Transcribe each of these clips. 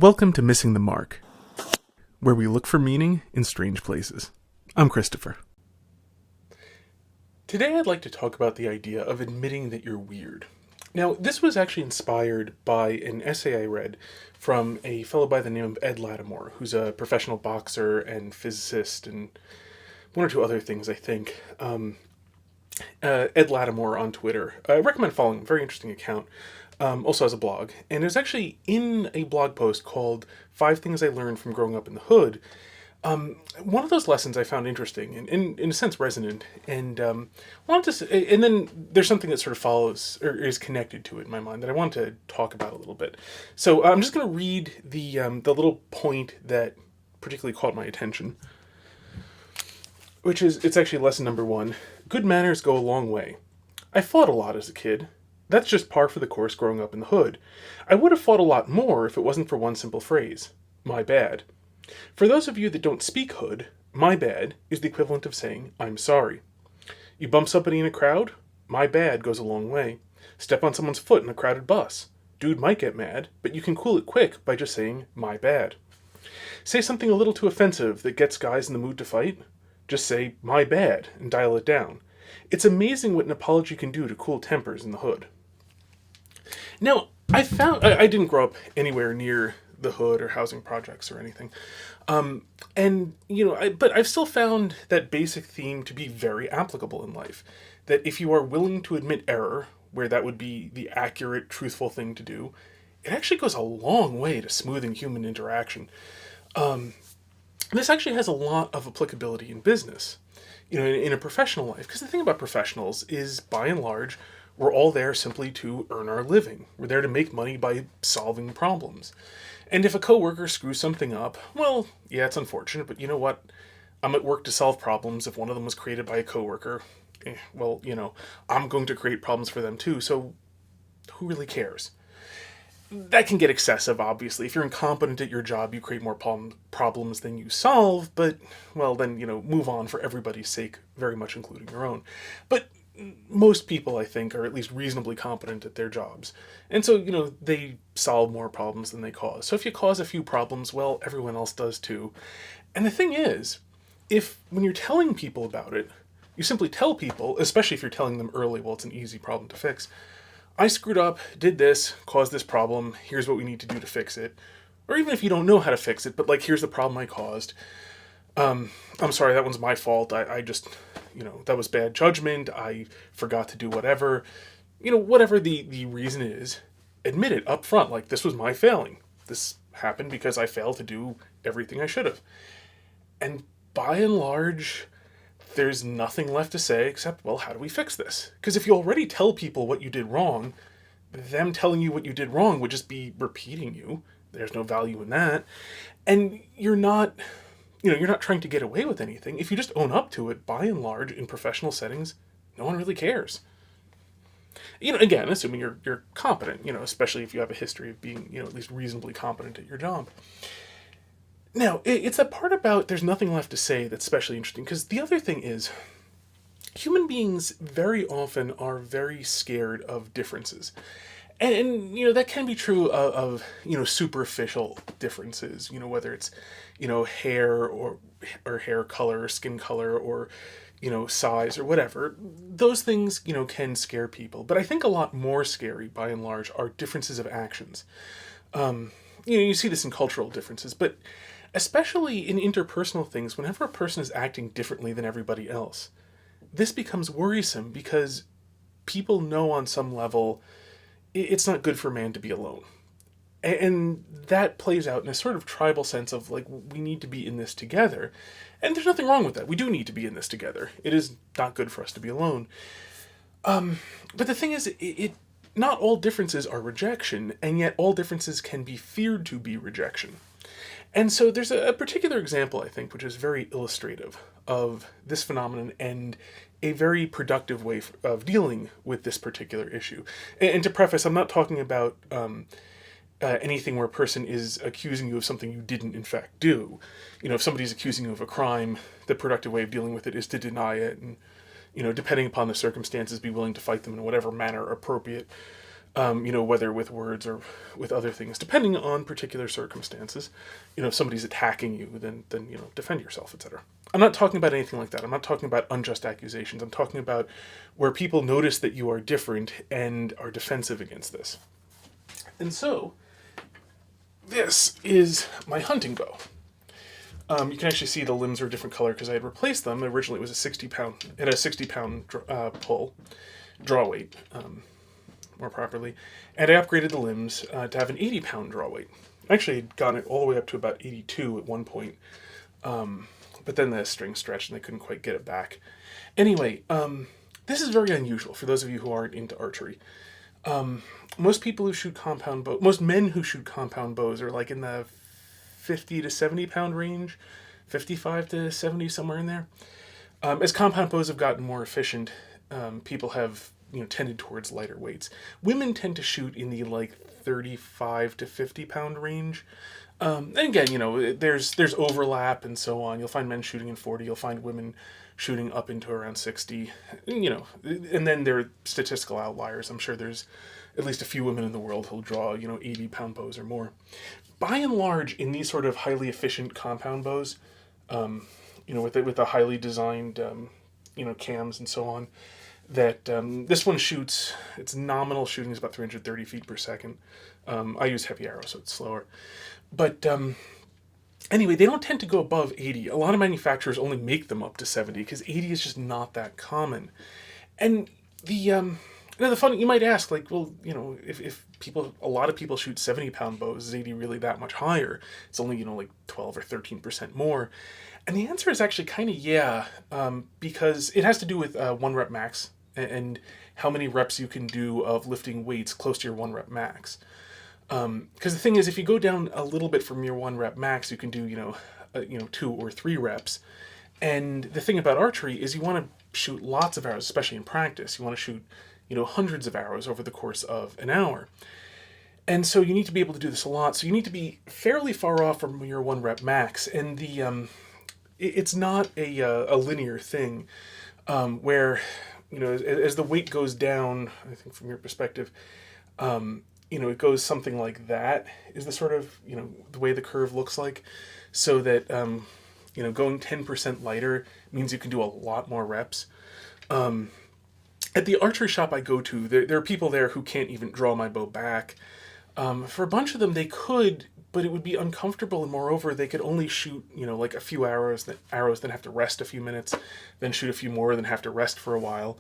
Welcome to Missing the Mark, where we look for meaning in strange places. I'm Christopher. Today I'd like to talk about the idea of admitting that you're weird. Now, this was actually inspired by an essay I read from a fellow by the name of Ed Latimore, who's a professional boxer and physicist and one or two other things, I think. Ed Latimore on Twitter. I recommend following him. Very interesting account. Also has a blog. And it was actually in a blog post called 5 Things I Learned from Growing Up in the Hood. One of those lessons I found interesting and in a sense resonant. And and then there's something that sort of follows or is connected to it in my mind that I want to talk about a little bit. So I'm just going to read the little point that particularly caught my attention, which is, it's actually lesson number 1. Good manners go a long way. I fought a lot as a kid. That's just par for the course growing up in the hood. I would have fought a lot more if it wasn't for one simple phrase. My bad. For those of you that don't speak hood, my bad is the equivalent of saying, I'm sorry. You bump somebody in a crowd? My bad goes a long way. Step on someone's foot in a crowded bus. Dude might get mad, but you can cool it quick by just saying, my bad. Say something a little too offensive that gets guys in the mood to fight? Just say, my bad, and dial it down. It's amazing what an apology can do to cool tempers in the hood. Now, I didn't grow up anywhere near the hood or housing projects or anything. But I've still found that basic theme to be very applicable in life. That if you are willing to admit error, where that would be the accurate, truthful thing to do, it actually goes a long way to smoothing human interaction. This actually has a lot of applicability in business, in a professional life. Because the thing about professionals is, by and large, we're all there simply to earn our living. We're there to make money by solving problems. And if a coworker screws something up, well, yeah, it's unfortunate, but you know what? I'm at work to solve problems. If one of them was created by a coworker, I'm going to create problems for them too, so who really cares? That can get excessive, obviously. If you're incompetent at your job, you create more problems than you solve, but, well, then, move on for everybody's sake, very much including your own. But most people, I think, are at least reasonably competent at their jobs. And so, they solve more problems than they cause. So if you cause a few problems, well, everyone else does too. And the thing is, when you're telling people about it, you simply tell people, especially if you're telling them early, well, it's an easy problem to fix. I screwed up, did this, caused this problem, here's what we need to do to fix it. Or even if you don't know how to fix it, but here's the problem I caused. I'm sorry, that one's my fault. I just, that was bad judgment. I forgot to do whatever. Whatever the reason is, admit it up front. This was my failing. This happened because I failed to do everything I should have. And by and large, there's nothing left to say except, well, how do we fix this? Because if you already tell people what you did wrong, them telling you what you did wrong would just be repeating you. There's no value in that. And you're not trying to get away with anything. If you just own up to it, by and large, in professional settings, no one really cares. Again, assuming you're competent, especially if you have a history of being, at least reasonably competent at your job. Now, it's that part about there's nothing left to say that's especially interesting, because the other thing is, human beings very often are very scared of differences. And that can be true of superficial differences, whether it's, hair or hair color, or skin color, or, size or whatever. Those things, can scare people. But I think a lot more scary, by and large, are differences of actions. You see this in cultural differences, but especially in interpersonal things, whenever a person is acting differently than everybody else, this becomes worrisome because people know on some level it's not good for man to be alone. And that plays out in a sort of tribal sense of, we need to be in this together. And there's nothing wrong with that. We do need to be in this together. It is not good for us to be alone. But the thing is, not all differences are rejection, and yet all differences can be feared to be rejection. And so there's a particular example, I think, which is very illustrative of this phenomenon and a very productive way of dealing with this particular issue. And to preface, I'm not talking about anything where a person is accusing you of something you didn't in fact do. If somebody's accusing you of a crime, the productive way of dealing with it is to deny it and, depending upon the circumstances, be willing to fight them in whatever manner appropriate. whether with words or with other things, depending on particular circumstances. If somebody's attacking you, then defend yourself, etc. I'm not talking about anything like that. I'm not talking about unjust accusations. I'm talking about where people notice that you are different and are defensive against this. And so, this is my hunting bow. You can actually see the limbs are a different color because I had replaced them. Originally, it was a 60-pound pull, draw weight, more properly, and I upgraded the limbs to have an 80-pound draw weight. I actually had gotten it all the way up to about 82 at one point, but then the string stretched and they couldn't quite get it back. Anyway, this is very unusual for those of you who aren't into archery. Most men who shoot compound bows are like in the 50 to 70 pound range, 55 to 70, somewhere in there. As compound bows have gotten more efficient, people have tended towards lighter weights. Women tend to shoot in the like 35 to 50 pound range. And again, there's overlap and so on. You'll find men shooting in 40. You'll find women shooting up into around 60. And then there are statistical outliers. I'm sure there's at least a few women in the world who'll draw 80-pound bows or more. By and large, in these sort of highly efficient compound bows, with the highly designed cams and so on, that this one shoots, its nominal shooting is about 330 feet per second. I use heavy arrows, so it's slower. But anyway, they don't tend to go above 80. A lot of manufacturers only make them up to 70 because 80 is just not that common. And the fun, you might ask, like, well, if a lot of people shoot 70-pound bows, is 80 really that much higher? It's only, like 12 or 13% more. And the answer is actually kind of yeah, because it has to do with 1 rep max and how many reps you can do of lifting weights close to your 1 rep max. Because the thing is, if you go down a little bit from your 1 rep max, you can do, 2 or 3 reps. And the thing about archery is you want to shoot lots of arrows, especially in practice. You want to shoot, hundreds of arrows over the course of an hour. And so you need to be able to do this a lot. So you need to be fairly far off from your 1 rep max. And it's not a linear thing where, as the weight goes down, I think from your perspective, it goes something like that is the sort of, the way the curve looks like. So that, going 10% lighter means you can do a lot more reps. At the archery shop I go to, there are people there who can't even draw my bow back. For a bunch of them, they could, but it would be uncomfortable, and moreover, they could only shoot, like a few arrows, then have to rest a few minutes, then shoot a few more, then have to rest for a while.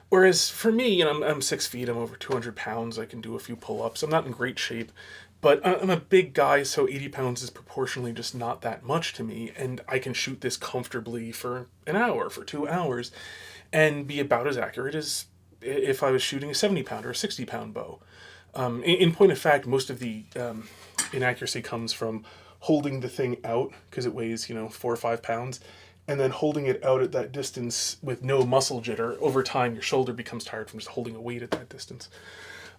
Whereas for me, I'm 6 feet, I'm over 200 pounds, I can do a few pull-ups, I'm not in great shape, but I'm a big guy, so 80 pounds is proportionally just not that much to me, and I can shoot this comfortably for an hour, for 2 hours, and be about as accurate as if I was shooting a 70-pound or a 60-pound bow. In point of fact, most of the inaccuracy comes from holding the thing out, because it weighs, 4 or 5 pounds, and then holding it out at that distance with no muscle jitter. Over time, your shoulder becomes tired from just holding a weight at that distance.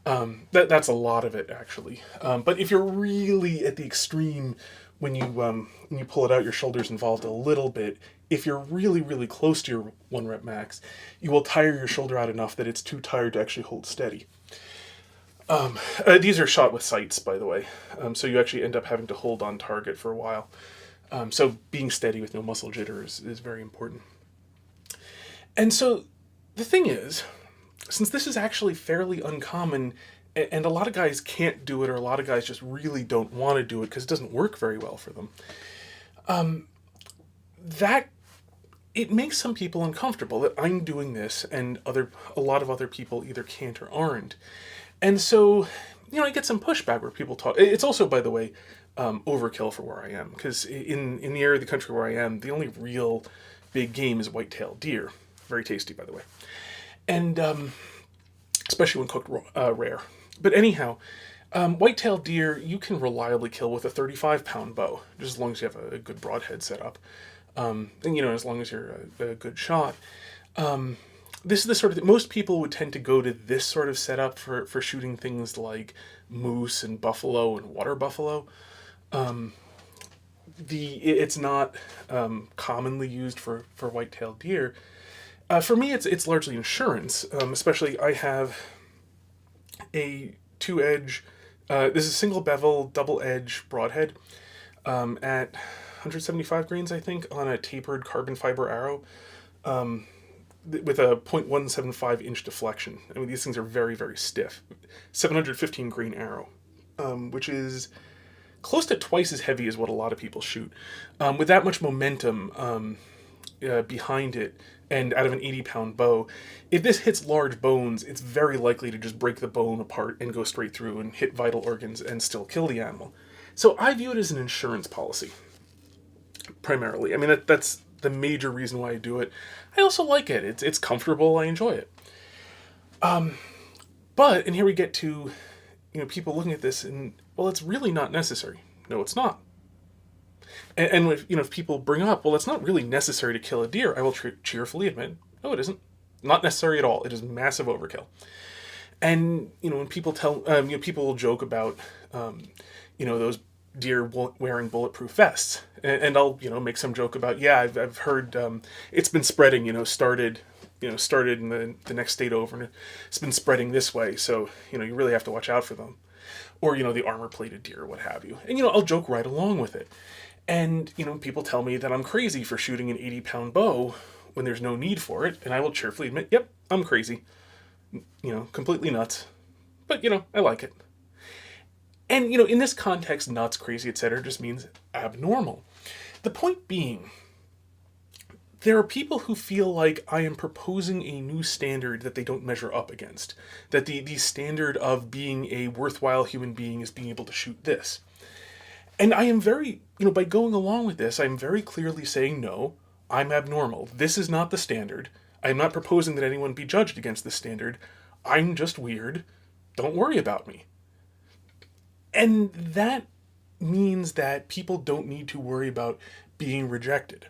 That's a lot of it, actually. But if you're really at the extreme, when you pull it out, your shoulder's involved a little bit. If you're really, really close to your 1 rep max, you will tire your shoulder out enough that it's too tired to actually hold steady. These are shot with sights, by the way, so you actually end up having to hold on target for a while. So being steady with no muscle jitter is very important. And so the thing is, since this is actually fairly uncommon, and a lot of guys can't do it, or a lot of guys just really don't want to do it because it doesn't work very well for them, that it makes some people uncomfortable that I'm doing this and a lot of other people either can't or aren't. And so, I get some pushback where people talk. It's also, by the way, overkill for where I am, because in the area of the country where I am, the only real big game is white-tailed deer. Very tasty, by the way. And especially when cooked rare. But anyhow, white-tailed deer you can reliably kill with a 35-pound bow, just as long as you have a good broadhead set up. And, as long as you're a good shot. This is the sort of thing, most people would tend to go to this sort of setup for shooting things like moose and buffalo and water buffalo. It's not commonly used for white-tailed deer. For me, it's largely insurance, especially I have a two-edge, this is single bevel, double-edge broadhead at 175 grains, I think, on a tapered carbon fiber arrow with a 0.175 inch deflection. I mean, these things are very, very stiff. 715 grain arrow, which is close to twice as heavy as what a lot of people shoot. With that much momentum behind it, and out of an 80-pound bow, if this hits large bones, it's very likely to just break the bone apart and go straight through and hit vital organs and still kill the animal. So I view it as an insurance policy, primarily. I mean, that's the major reason why I do it. I also like it. It's comfortable. I enjoy it. But, and here we get to, people looking at this and, well, it's really not necessary. No, it's not. And if people bring up, well, it's not really necessary to kill a deer, I will cheerfully admit, no, it isn't. Not necessary at all. It is massive overkill. And, when people people will joke about, those deer wearing bulletproof vests. And I'll, make some joke about, yeah, I've heard it's been spreading, started in the next state over, and it's been spreading this way. So, you really have to watch out for them. Or, the armor-plated deer, what have you. And, I'll joke right along with it. And, people tell me that I'm crazy for shooting an 80-pound bow when there's no need for it. And I will cheerfully admit, yep, I'm crazy. Completely nuts. But, I like it. And, in this context, nuts, crazy, etc. just means abnormal. The point being, there are people who feel like I am proposing a new standard that they don't measure up against. That the standard of being a worthwhile human being is being able to shoot this. And I am very, by going along with this, I'm very clearly saying, no, I'm abnormal. This is not the standard. I'm not proposing that anyone be judged against this standard. I'm just weird. Don't worry about me. And that means that people don't need to worry about being rejected.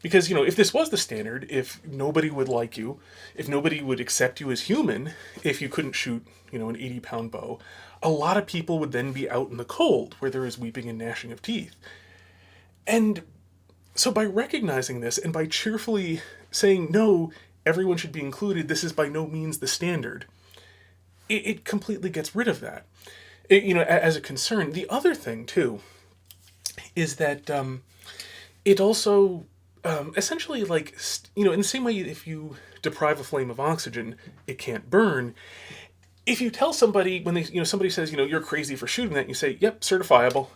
Because, if this was the standard, if nobody would like you, if nobody would accept you as human, if you couldn't shoot, an 80-pound bow, a lot of people would then be out in the cold where there is weeping and gnashing of teeth. And so by recognizing this and by cheerfully saying, no, everyone should be included, this is by no means the standard, it completely gets rid of that. As a concern. The other thing, too, is that it also essentially, in the same way if you deprive a flame of oxygen, it can't burn. If you tell somebody, when somebody says, you're crazy for shooting that, you say, yep, certifiable.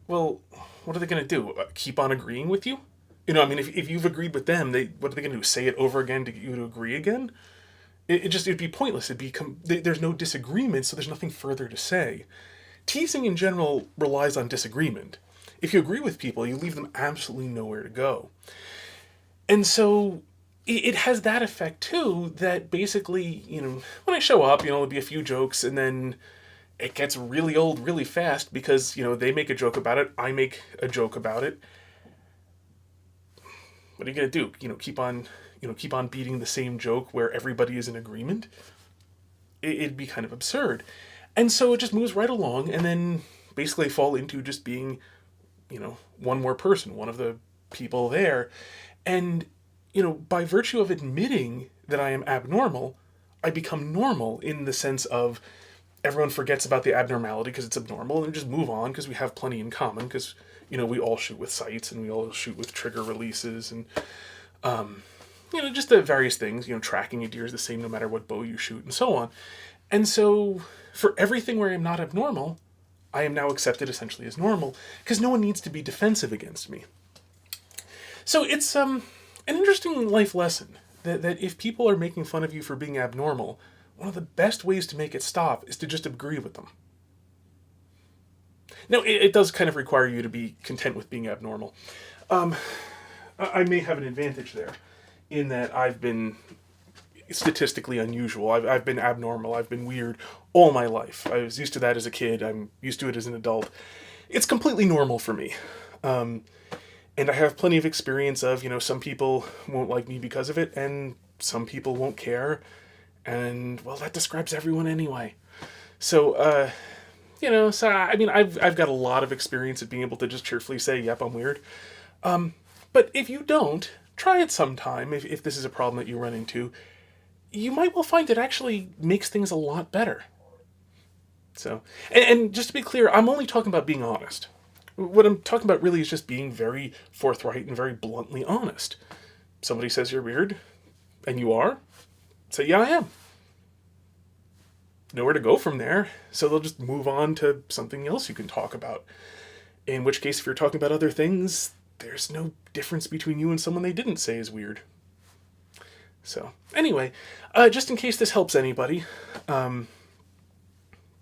Well, what are they going to do? Keep on agreeing with you? If you've agreed with them, what are they going to do? Say it over again to get you to agree again? It'd be pointless. There's no disagreement, so there's nothing further to say. Teasing in general relies on disagreement. If you agree with people, you leave them absolutely nowhere to go. And so it has that effect too, that basically, when I show up, there'll be a few jokes, and then it gets really old really fast because, they make a joke about it, I make a joke about it. What are you going to do? Keep on beating the same joke where everybody is in agreement? It'd be kind of absurd. And so it just moves right along, and then basically fall into just being, one more person, one of the people there. And, by virtue of admitting that I am abnormal, I become normal in the sense of everyone forgets about the abnormality because it's abnormal and just move on because we have plenty in common because, we all shoot with sights and we all shoot with trigger releases and, just the various things, tracking a deer is the same no matter what bow you shoot and so on. And so for everything where I'm not abnormal, I am now accepted essentially as normal because no one needs to be defensive against me. So it's an interesting life lesson that if people are making fun of you for being abnormal, one of the best ways to make it stop is to just agree with them. Now, it does kind of require you to be content with being abnormal. I may have an advantage there in that I've been statistically unusual. I've been abnormal. I've been weird all my life. I was used to that as a kid. I'm used to it as an adult. It's completely normal for me. And I have plenty of experience of, some people won't like me because of it, and some people won't care. And, well, that describes everyone anyway. So, I've got a lot of experience at being able to just cheerfully say, yep, I'm weird. But if you don't, try it sometime if this is a problem that you run into. you might well find it actually makes things a lot better. So, and just to be clear, I'm only talking about being honest. What I'm talking about really is just being very forthright and very bluntly honest. Somebody says you're weird, and you are, say, yeah, I am. Nowhere to go from there, so they'll just move on to something else you can talk about. In which case, if you're talking about other things, there's no difference between you and someone they didn't say is weird. So, anyway, just in case this helps anybody, there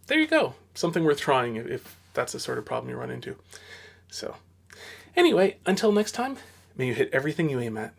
you go. Something worth trying if that's the sort of problem you run into. So, anyway, until next time, may you hit everything you aim at.